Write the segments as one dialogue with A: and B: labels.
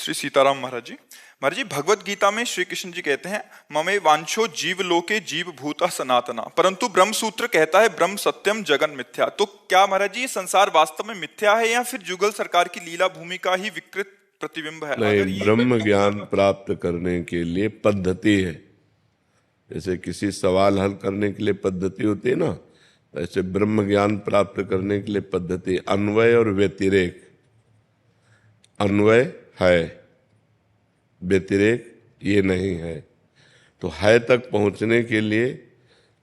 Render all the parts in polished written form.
A: श्री सीताराम महाराज जी। महाराज जी, भगवत गीता में श्री कृष्ण जी कहते हैं ममे वांछो जीव लोके जीव भूता सनातना, परंतु ब्रह्म सूत्र कहता है ब्रह्म सत्यम जगन मिथ्या। तो क्या महाराज जी ये संसार वास्तव में मिथ्या है या फिर जुगल सरकार की लीला भूमि का ही विकृत प्रतिबिंब है?
B: नहीं, ब्रह्म ज्ञान प्राप्त करने के लिए पद्धति है। जैसे किसी सवाल हल करने के लिए पद्धति होती है ना, ऐसे ब्रह्म ज्ञान प्राप्त करने के लिए पद्धति। अन्वय और व्यतिरेक। अन्वय है, व्यतिरेक ये नहीं है। तो है तक पहुंचने के लिए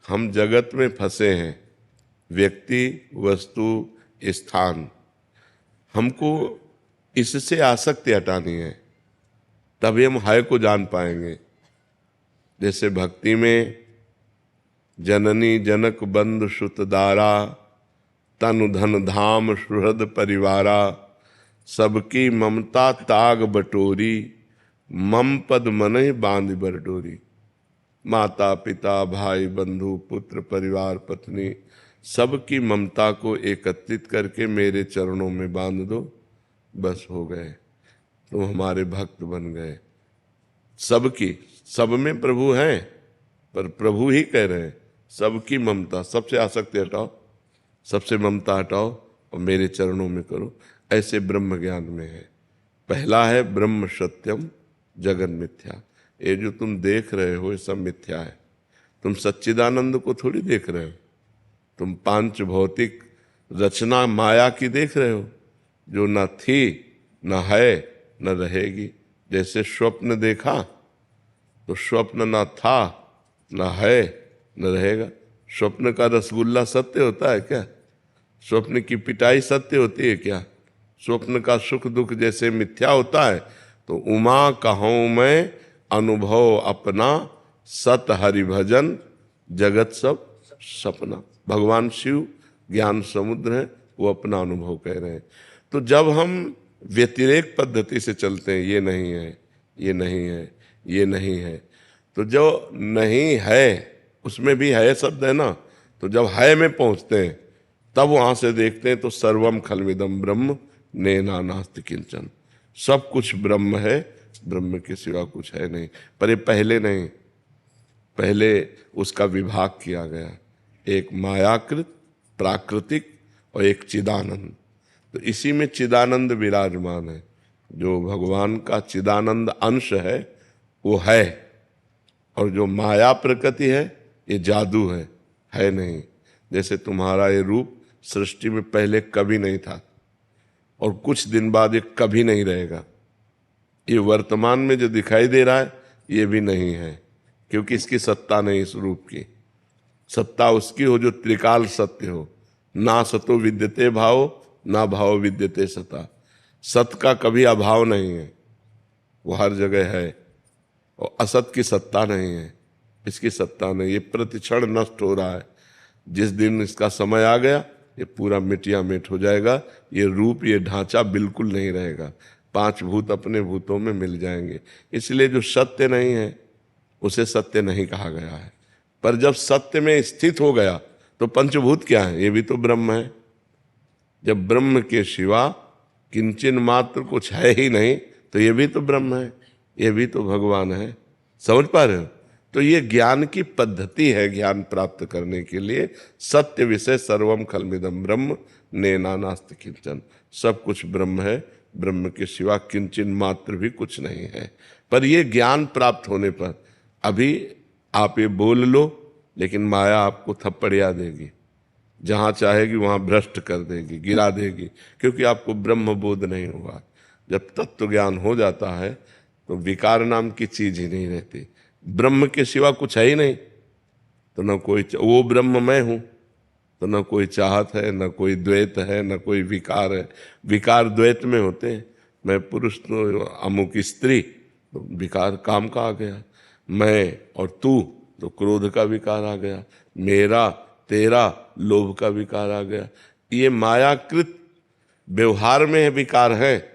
B: हम जगत में फंसे हैं, व्यक्ति, वस्तु, स्थान। हमको इससे आसक्ति हटानी है, तभी हम है को जान पाएंगे। जैसे भक्ति में जननी जनक बंधु सुत दारा, तनु धन धाम सुहृद परिवारा, सबकी ममता ताग बटोरी, मम पद मनहि बांध बरडोरी। माता पिता भाई बंधु पुत्र परिवार पत्नी सबकी ममता को एकत्रित करके मेरे चरणों में बांध दो, बस हो गए, तुम हमारे भक्त बन गए। सबकी, सब में प्रभु हैं, पर प्रभु ही कह रहे हैं सबकी ममता, सबसे आसक्ति हटाओ, सबसे ममता हटाओ और मेरे चरणों में करो। ऐसे ब्रह्म ज्ञान में है। पहला है ब्रह्म सत्यम जगन मिथ्या। ये जो तुम देख रहे हो ये सब मिथ्या है। तुम सच्चिदानंद को थोड़ी देख रहे हो, तुम पांच भौतिक रचना माया की देख रहे हो, जो न थी न है न रहेगी। जैसे स्वप्न देखा तो स्वप्न न था न है न रहेगा। स्वप्न का रसगुल्ला सत्य होता है क्या? स्वप्न की पिटाई सत्य होती है क्या? स्वप्न का सुख दुख जैसे मिथ्या होता है, तो उमा कहूँ मैं अनुभव अपना, सत हरि भजन जगत सब सपना। भगवान शिव ज्ञान समुद्र है, वो अपना अनुभव कह रहे हैं। तो जब हम व्यतिरेक पद्धति से चलते हैं, ये नहीं है, ये नहीं है, ये नहीं है, तो जो नहीं है उसमें भी है शब्द है ना। तो जब है में पहुंचते हैं तब वहां से देखते हैं तो सर्वम खलविदम ब्रह्म नेना नास्ति किंचन। सब कुछ ब्रह्म है, ब्रह्म के सिवा कुछ है नहीं। पर ये पहले नहीं, पहले उसका विभाग किया गया, एक मायाकृत प्राकृतिक और एक चिदानंद। तो इसी में चिदानंद विराजमान है। जो भगवान का चिदानंद अंश है वो है, और जो माया प्रकृति है ये जादू है नहीं। जैसे तुम्हारा ये रूप सृष्टि में पहले कभी नहीं था और कुछ दिन बाद ये कभी नहीं रहेगा। ये वर्तमान में जो दिखाई दे रहा है ये भी नहीं है, क्योंकि इसकी सत्ता नहीं। इस रूप की सत्ता उसकी हो जो त्रिकाल सत्य हो। ना सतो विद्यते भाव, ना भाव विद्यते सता। सत का कभी अभाव नहीं है, वो हर जगह है। और असत की सत्ता नहीं है, इसकी सत्ता नहीं। ये प्रतिक्षण नष्ट हो रहा है। जिस दिन इसका समय आ गया ये पूरा मिटिया मिट हो जाएगा। ये रूप, ये ढांचा बिल्कुल नहीं रहेगा। पांच भूत अपने भूतों में मिल जाएंगे। इसलिए जो सत्य नहीं है उसे सत्य नहीं कहा गया है। पर जब सत्य में स्थित हो गया तो पंचभूत क्या है? ये भी तो ब्रह्म है। जब ब्रह्म के सिवा किंचन मात्र कुछ है ही नहीं तो ये भी तो ब्रह्म है, ये भी तो भगवान है। समझ पा रहे हो? तो ये ज्ञान की पद्धति है। ज्ञान प्राप्त करने के लिए सत्य विषय सर्वम खलमिदम ब्रह्म नेना नास्ति किंचन। सब कुछ ब्रह्म है, ब्रह्म के सिवा किंचन मात्र भी कुछ नहीं है। पर ये ज्ञान प्राप्त होने पर अभी आप ये बोल लो, लेकिन माया आपको थप्पड़िया देगी, जहां चाहेगी वहां भ्रष्ट कर देगी, गिरा देगी, क्योंकि आपको ब्रह्म बोध नहीं हुआ। जब तत्व ज्ञान हो जाता है तो विकार नाम की चीज ही नहीं रहती। ब्रह्म के सिवा कुछ है ही नहीं, तो न कोई वो ब्रह्म मैं हूं, तो न कोई चाहत है, न कोई द्वैत है, न कोई विकार है। विकार द्वैत में होते हैं। मैं पुरुष तो अमुक स्त्री, तो विकार काम का आ गया। मैं और तू तो क्रोध का विकार आ गया। मेरा तेरा लोभ का विकार आ गया। ये मायाकृत व्यवहार में विकार है।